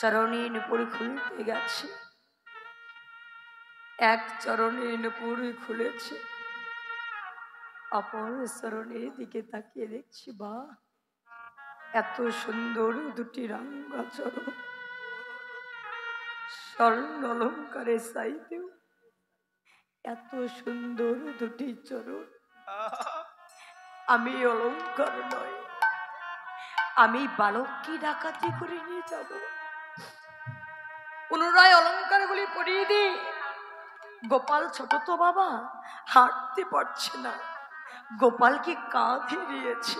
চরণে নুপুর খুলতে গেছে, এক চরণে নুপুর খুলেছে, অপর চরণের দিকে তাকিয়ে দেখছি বা এত সুন্দর দুটি রাঙ্গা চরণ, স্বর্ণ অলঙ্কারে চাইতেও এত সুন্দর দুটি চরণ। আমি অলঙ্কার নয়, আমি বালককে ডাকাতি করে নিয়ে যাব, পুনরায় অলঙ্কার গুলি পরিয়ে দিই। গোপাল ছোট তো বাবা, হাঁটতে পারছে না, গোপালকে কাঁধে নিয়েছে।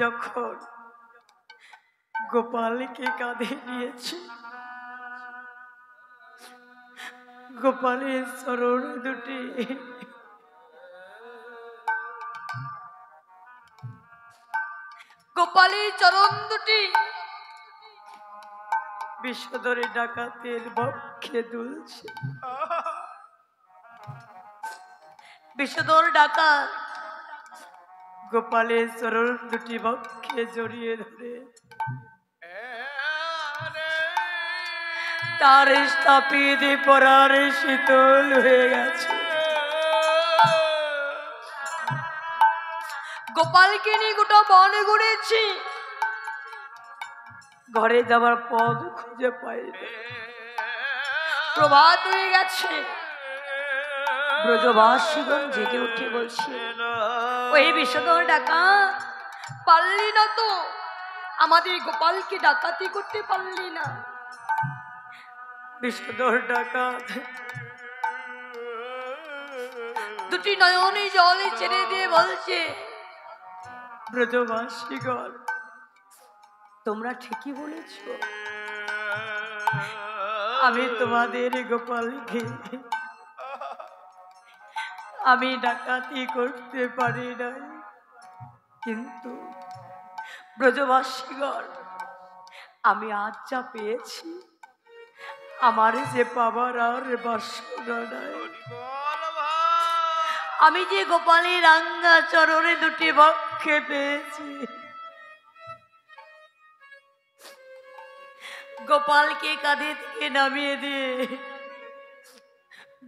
যখন গোপালকে কাঁধে নিয়েছে, গোপালের চরণ দুটি গোপালের চরণ দুটি বিষধরে ডাকাতের বক্ষে দুলছে। বিষধর ডাকাত গোপালের চরণ দুটি বক্ষে জড়িয়ে ধরে তার স্থাপিত পরার শীতল হয়ে গেছে। গোপালকে নিয়ে গোটা বন ঘুরেছি, ঘরে যাবার পথ খুঁজে পাই না। প্রভাত হয়ে গেছে, ব্রজবাসীগণ জেগে উঠে বলছে, ওই বিষধর ডাকাত পারলি না তো, আমাদের গোপালকে ডাকাতি করতে পারলি না। বিষধর ডাকাত দুটি নয়নে জলে ছেড়ে দিয়ে বলছে, ব্রজবাসীগণ তোমরা ঠিকই বলেছ, আমি তোমাদের গোপালকে আমি ডাকাতি করতে পারি নাই, কিন্তু ব্রজবাসীগণ আমি আজ যা পেয়েছি আমার যে পাবার আর বাসনা নাই। আমি যে গোপালের রাঙ্গা চরণে দুটি বক্ষে পেয়েছি, গোপালকে কাঁধে থেকে নামিয়ে দিয়ে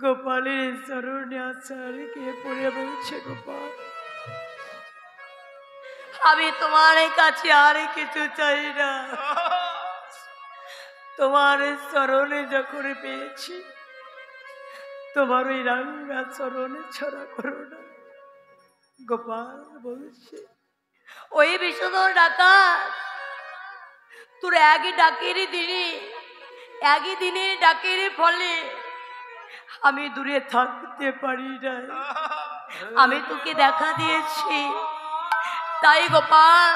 গোপালের চরণে আচারকে পড়ে বলছে, গোপাল আমি তোমার কাছে আর কিছু চাই না, তোমার চরণে যখন পেয়েছি তোমার ওই রাঙ্গা চরণে ছড়া করো না। গোপাল বলছে, ওই বিষধর ডাকাত তোর একই দিনের ডাকের ফলে আমি দূরে থাকতে পারি নাই, আমি তোকে দেখা দিয়েছি, তাই গোপাল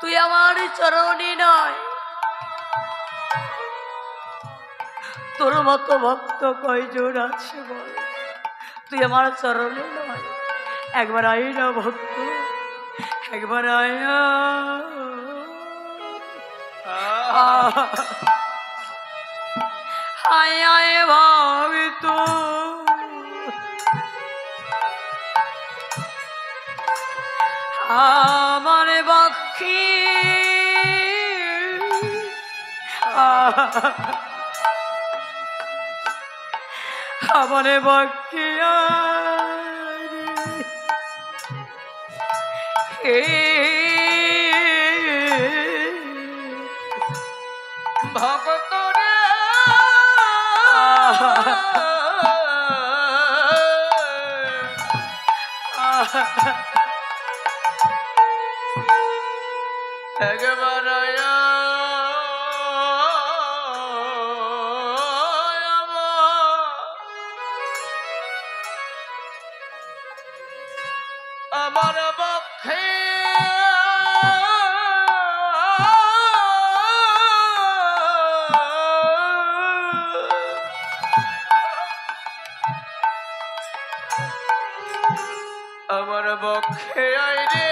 তুই আমার চরণে নয়, তোর মতো ভক্ত কয়জন আছে বল, তুই আমার চরণে নয়, একবার আয় না ভক্ত, একবার আয়, আয় আয় ভক্ত, আমার বক্ষে আমার বক্ষে ভক্ত রে একবার আমার বক্ষে আমার বক্ষে আয় রে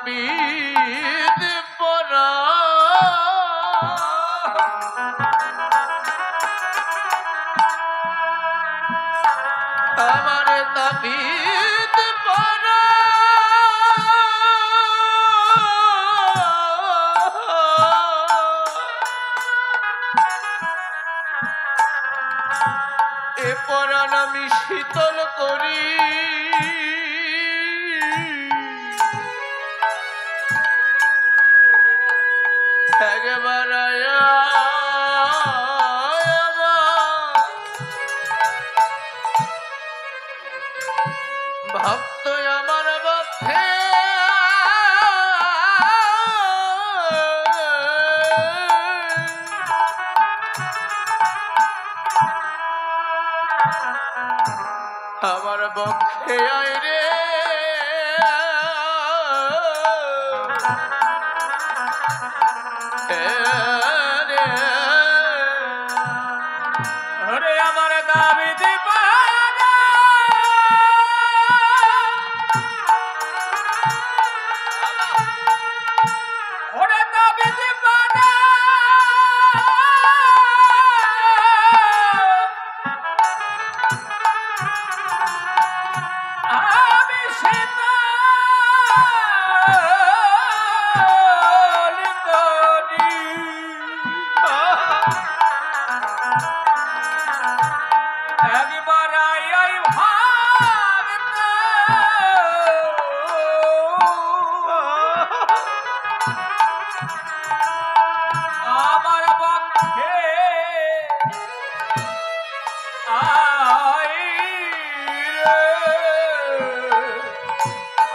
তাপিত পরা আমার তাপিত পরা এ পরাণ আমি শীতল করি একবার ভক্ত আমার পথে আমার পক্ষে আয় রে ওরে আমার দাবি দিবা ওরে দাবি দিবা আমি সেটা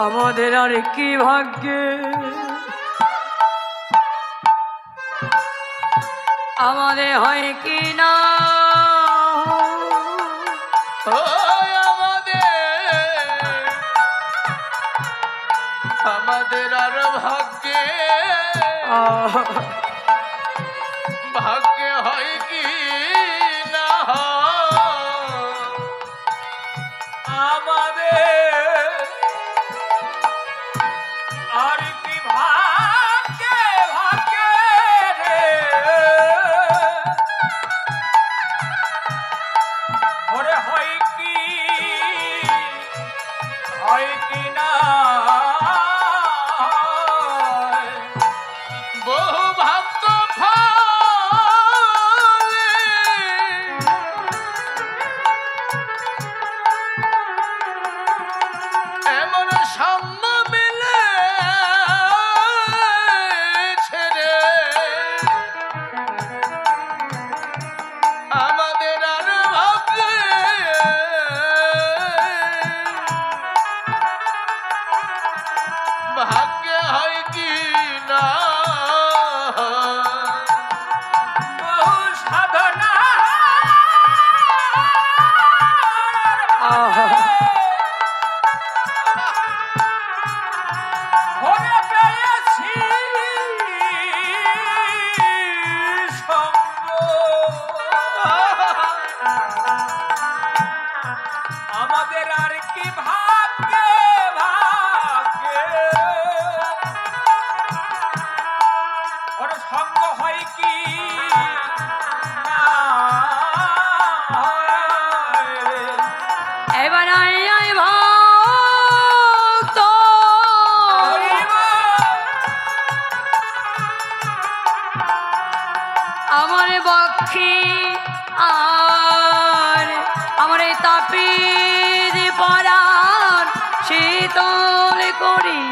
আমাদের আর কি ভাগ্যে আমাদের হয় কি না আমাদের আর ভাগ্যে ভাগ্যে হয় কি না আমাদের আর কি ভাগ্যে ভাগ্যে রে ওরে হয় কি না বহু ভক্ত ফলে এমন সঙ্গ মিলে ছেড়ে আমাদের আর ভাগ্যে ভাগ্যে হয় কি না বহু সাধনা ওরে পেয়েছি সঙ্গ আমাদের আর কি ভাগ্যে ভাগ্যে ওর সঙ্গ হয় কি না এবার আই ভক্ত আমার বক্ষে আর আমার এই তাপিত পরাণ শীতল করি